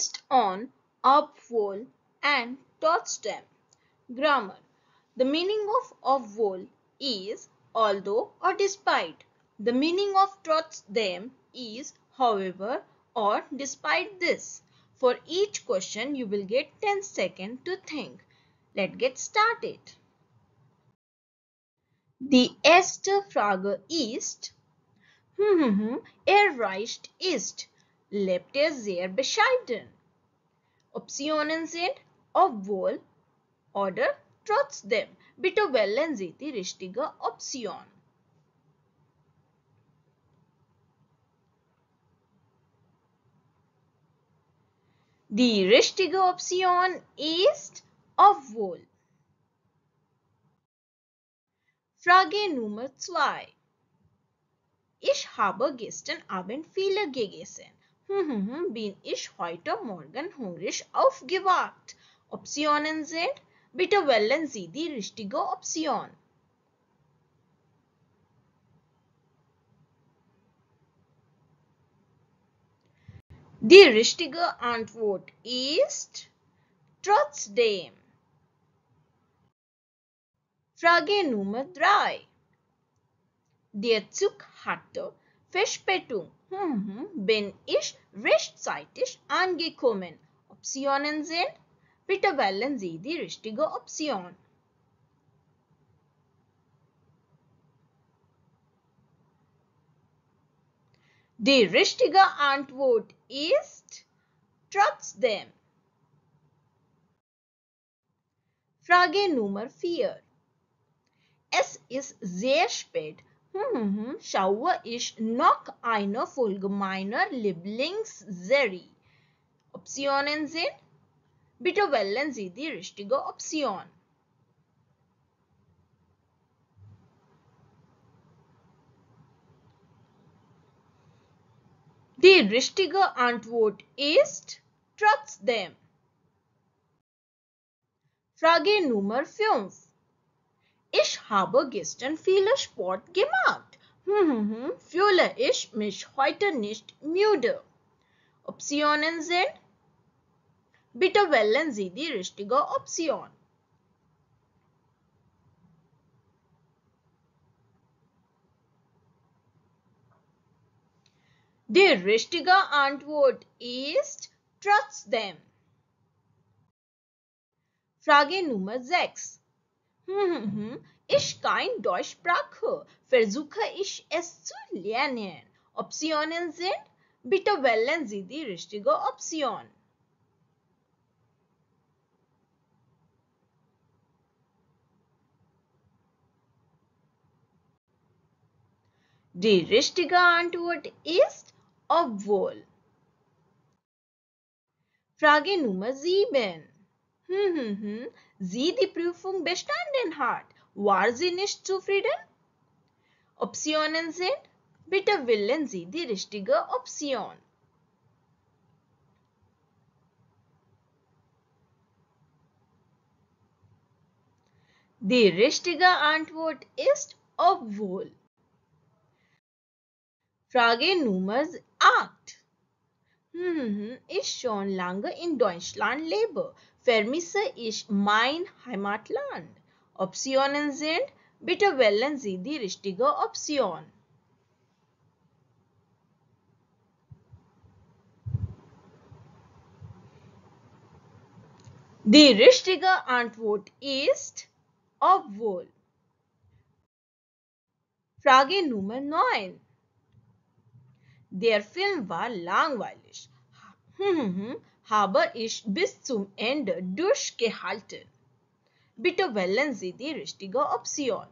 based on Obwohl and Trotzdem. Grammar. The meaning of Obwohl is although or despite. The meaning of Trotzdem is however or despite this. For each question you will get 10 seconds to think. Let's get started. Die erste Frage ist, reicht ist, lebt sehr bescheiden. Optionen sind obwohl oder trotzdem. Bitte wählen Sie die richtige Option. Die richtige Option ist obwohl. Frage Nummer 2. Ich habe gestern Abend viele gegessen. Bin ich heute Morgen hungrig aufgewacht? Optionen sind, bitte wählen Sie die richtige Option. Die richtige Antwort ist trotzdem. Frage Nummer 3. Der Zug hatte Verspätung. Bin ich rechtzeitig angekommen? Optionen sind, bitte wählen Sie die richtige Option. Die richtige Antwort ist trotzdem. Frage Nummer 4. Es ist sehr spät. Schaue ich noch eine Folge meiner Lieblingsserie? Optionen sind, bitte wählen Sie die richtige Option. Die richtige Antwort ist trotzdem. Frage Nummer 5. Ich habe gestern viel Sport gemacht. Fühle ich mich heute nicht müde? Optionen sind, bitte wählen Sie die richtige Option. Die richtige Antwort ist trotzdem. Frage Nummer 6. Ich kann Deutsch sprechen. Versuche ich es zu lernen? Optionen sind, bitte wählen Sie die richtige Option. Die richtige Antwort ist obwohl. Frage Nummer 7. Sie die Prüfung bestanden hat. War sie nicht zufrieden? Optionen sind, bitte wählen Sie die richtige Option. Die richtige Antwort ist obwohl. Frage Nummer 8. Ich schon lange in Deutschland lebe. Vermisse ich mein Heimatland? Optionen sind, bitte wählen Sie die richtige Option. Die richtige Antwort ist obwohl. Frage Nummer 9. Der Film war langweilig. Habe ich bis zum Ende durchgehalten? Bitte wählen Sie die richtige Option.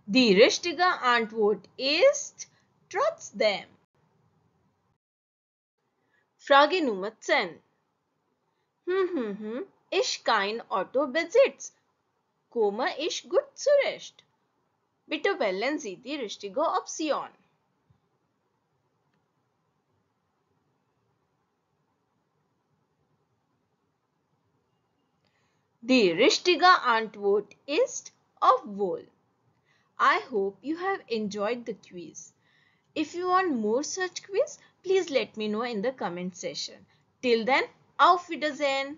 Die richtige Antwort ist trotzdem. Frage Nummer 10. Ich kein Auto besitze. Komme ich gut zurecht? Bitte wählen Sie die richtige Option. Die richtige Antwort ist obwohl. I hope you have enjoyed the quiz. If you want more such quiz, please let me know in the comment section. Till then, auf Wiedersehen!